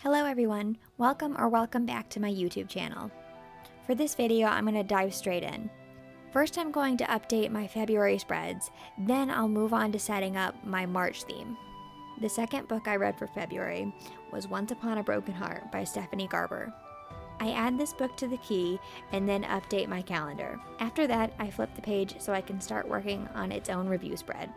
Hello everyone, welcome back to my YouTube channel. For this video, I'm going to dive straight in. First, I'm going to update my February spreads, then I'll move on to setting up my March theme. The second book I read for February was Once Upon a Broken Heart by Stephanie Garber. I add this book to the key and then update my calendar. After that, I flip the page so I can start working on its own review spread.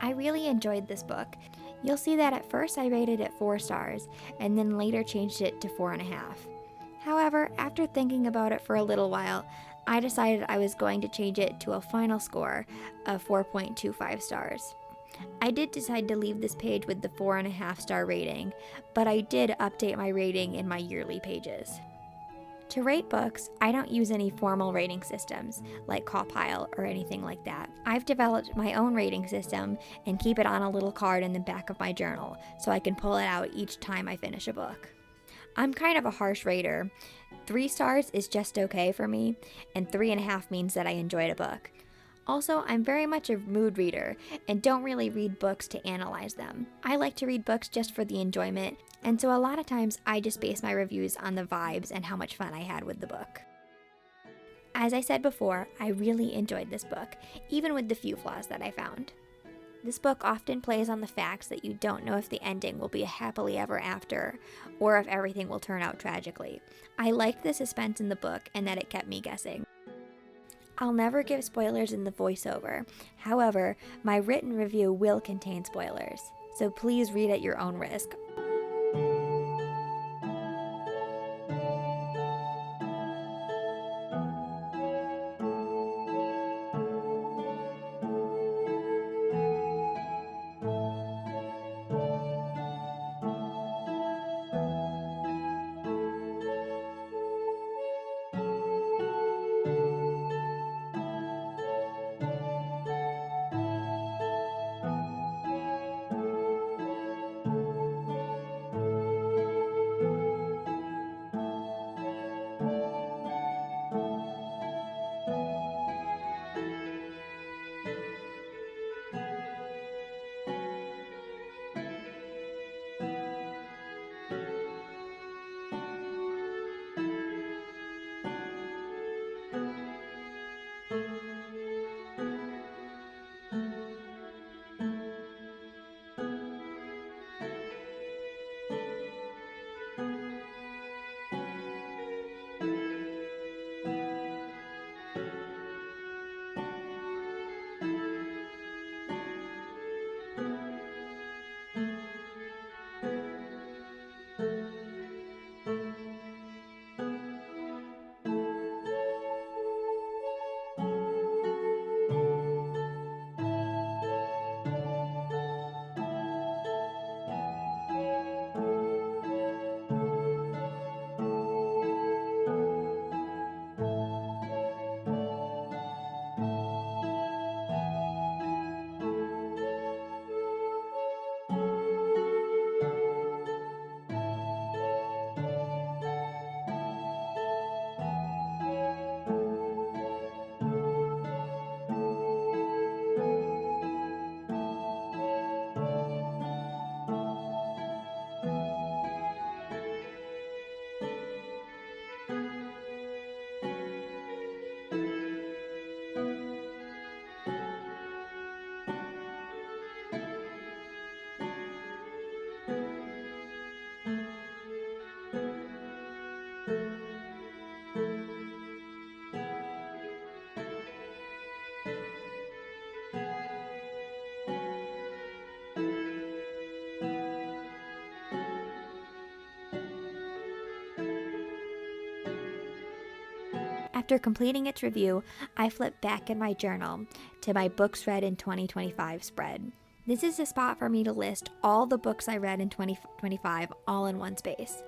I really enjoyed this book. You'll see that at first I rated it 4 stars, and then later changed it to 4.5. However, after thinking about it for a little while, I decided I was going to change it to a final score of 4.25 stars. I did decide to leave this page with the 4.5 star rating, but I did update my rating in my yearly pages. To rate books, I don't use any formal rating systems, like Cawpile or anything like that. I've developed my own rating system and keep it on a little card in the back of my journal, so I can pull it out each time I finish a book. I'm kind of a harsh rater. 3 stars is just okay for me, and 3.5 means that I enjoyed a book. Also, I'm very much a mood reader and don't really read books to analyze them. I like to read books just for the enjoyment, and so a lot of times I just base my reviews on the vibes and how much fun I had with the book. As I said before, I really enjoyed this book, even with the few flaws that I found. This book often plays on the facts that you don't know if the ending will be a happily ever after, or if everything will turn out tragically. I liked the suspense in the book and that it kept me guessing. I'll never give spoilers in the voiceover. However, my written review will contain spoilers, so please read at your own risk. After completing its review, I flip back in my journal to my books read in 2025 spread. This is a spot for me to list all the books I read in 2025 all in one space.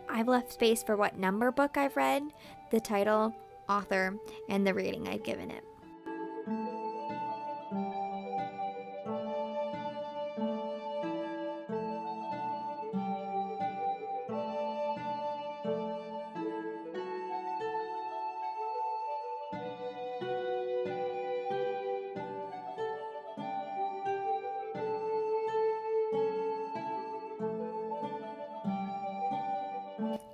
I've left space for what number book I've read, the title, author, and the rating I've given it.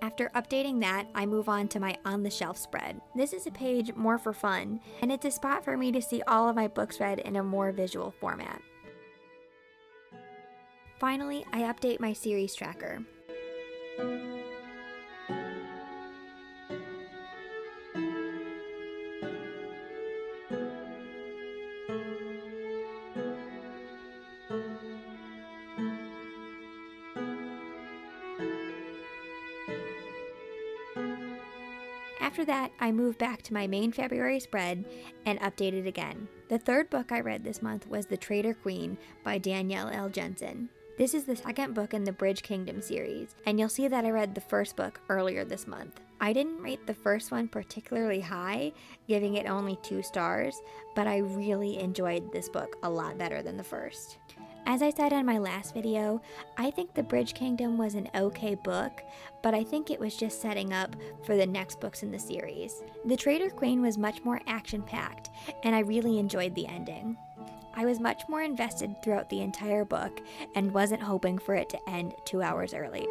After updating that, I move on to my on the shelf spread. This is a page more for fun, and it's a spot for me to see all of my books read in a more visual format. Finally, I update my series tracker. After that, I move back to my main February spread and update it again. The third book I read this month was The Traitor Queen by Danielle Jensen. This is the second book in the Bridge Kingdom series, and you'll see that I read the first book earlier this month. I didn't rate the first one particularly high, giving it only 2 stars, but I really enjoyed this book a lot better than the first. As I said in my last video, I think The Bridge Kingdom was an okay book, but I think it was just setting up for the next books in the series. The Traitor Queen was much more action-packed, and I really enjoyed the ending. I was much more invested throughout the entire book and wasn't hoping for it to end 2 hours early.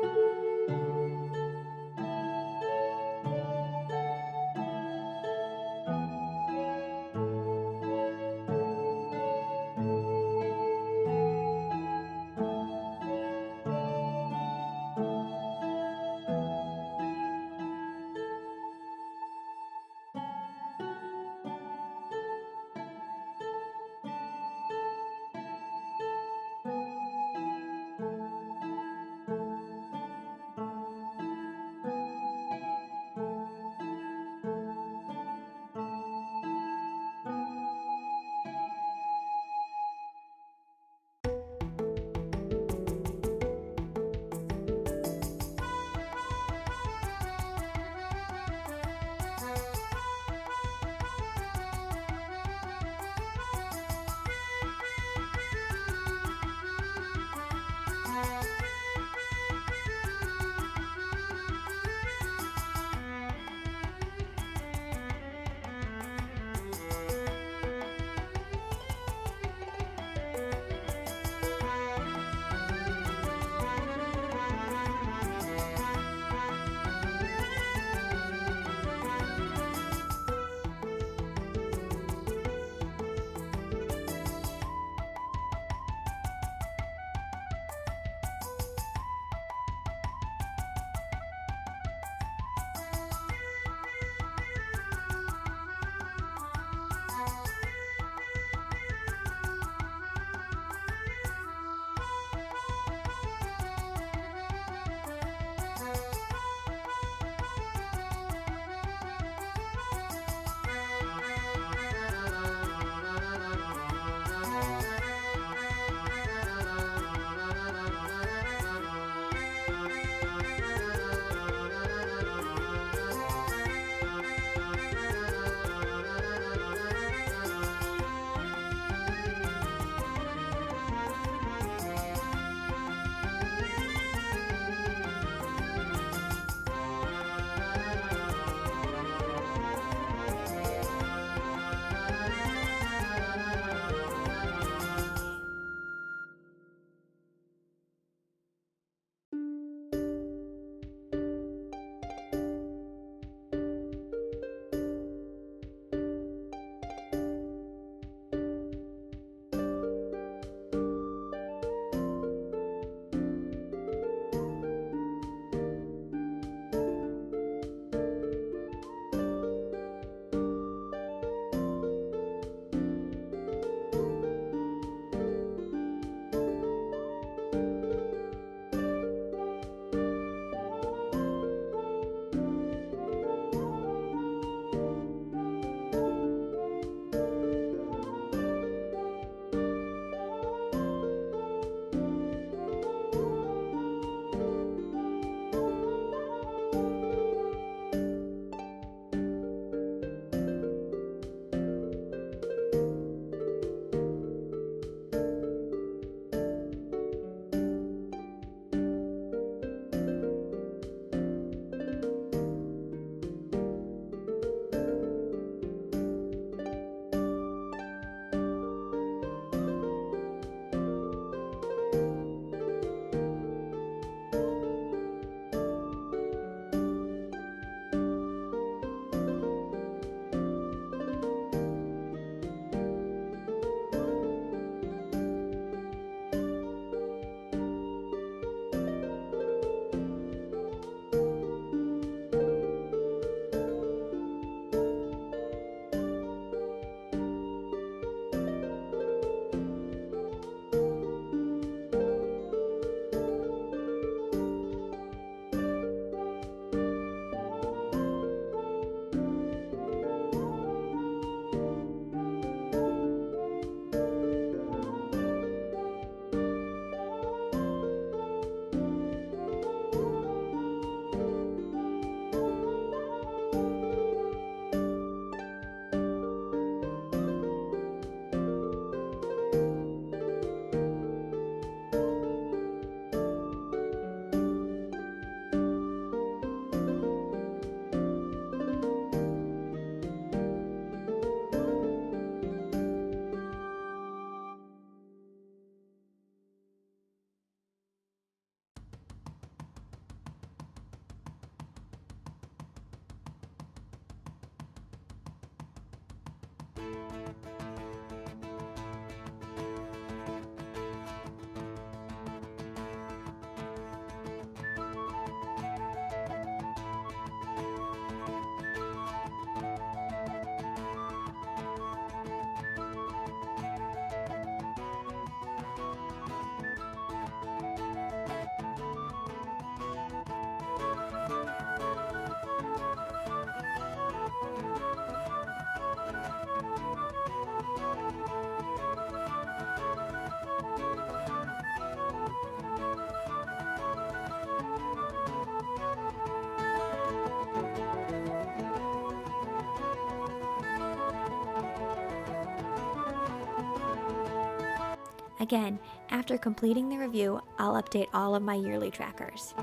Again, after completing the review, I'll update all of my yearly trackers.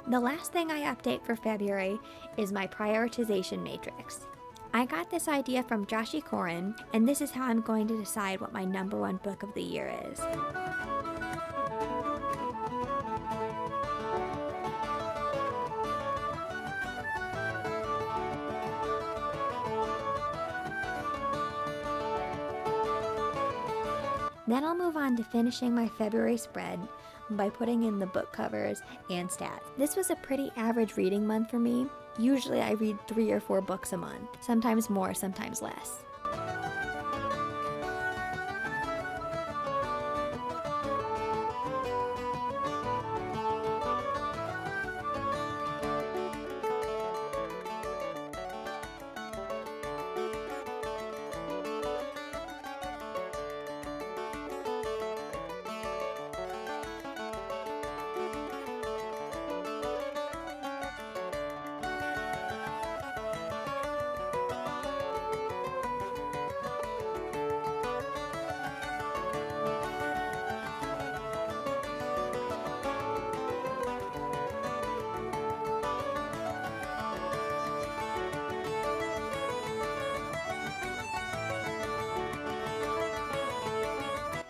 The last thing I update for February is my prioritization matrix. I got this idea from Joshi Koren, and this is how I'm going to decide what my #1 book of the year is. Then I'll move on to finishing my February spread by putting in the book covers and stats. This was a pretty average reading month for me. Usually I read 3 or 4 books a month, sometimes more, sometimes less.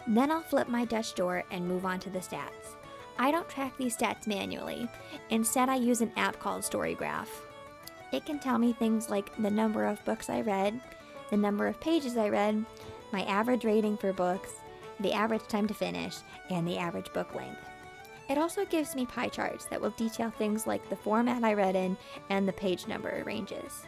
Then I'll flip my Dutch door and move on to the stats. I don't track these stats manually. Instead, I use an app called Storygraph. It can tell me things like the number of books I read, the number of pages I read, my average rating for books, the average time to finish, and the average book length. It also gives me pie charts that will detail things like the format I read in and the page number ranges.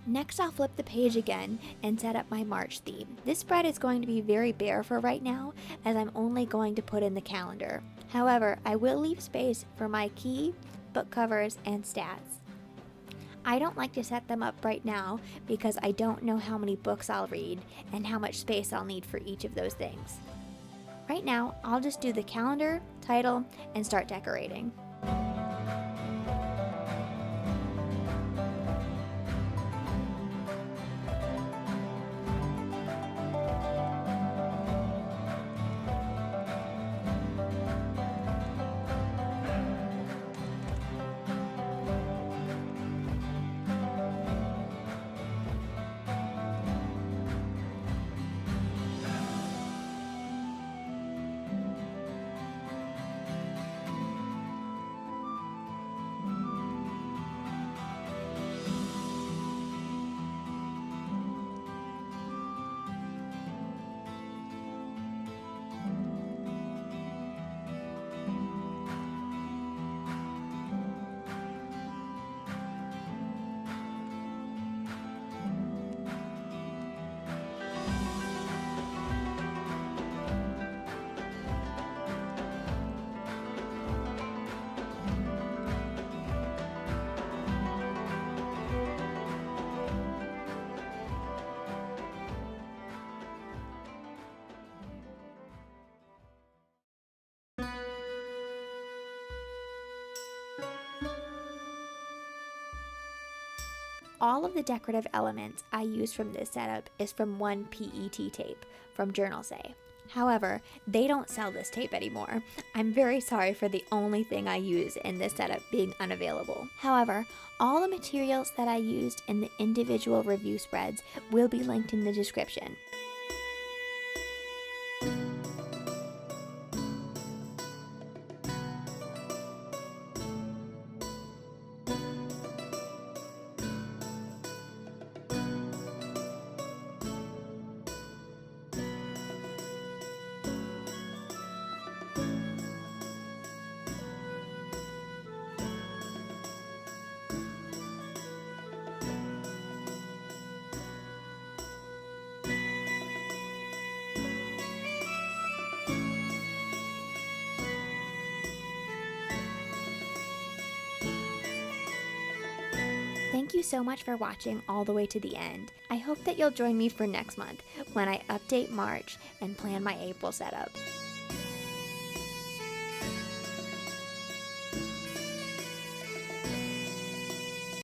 Next, I'll flip the page again and set up my March theme. This spread is going to be very bare for right now, as I'm only going to put in the calendar. However, I will leave space for my key, book covers, and stats. I don't like to set them up right now because I don't know how many books I'll read and how much space I'll need for each of those things. Right now, I'll just do the calendar, title, and start decorating. All of the decorative elements I use from this setup is from one PET tape from Journal Say. However, they don't sell this tape anymore. I'm very sorry for the only thing I use in this setup being unavailable. However, all the materials that I used in the individual review spreads will be linked in the description. Thank you so much for watching all the way to the end. I hope that you'll join me for next month when I update March and plan my April setup.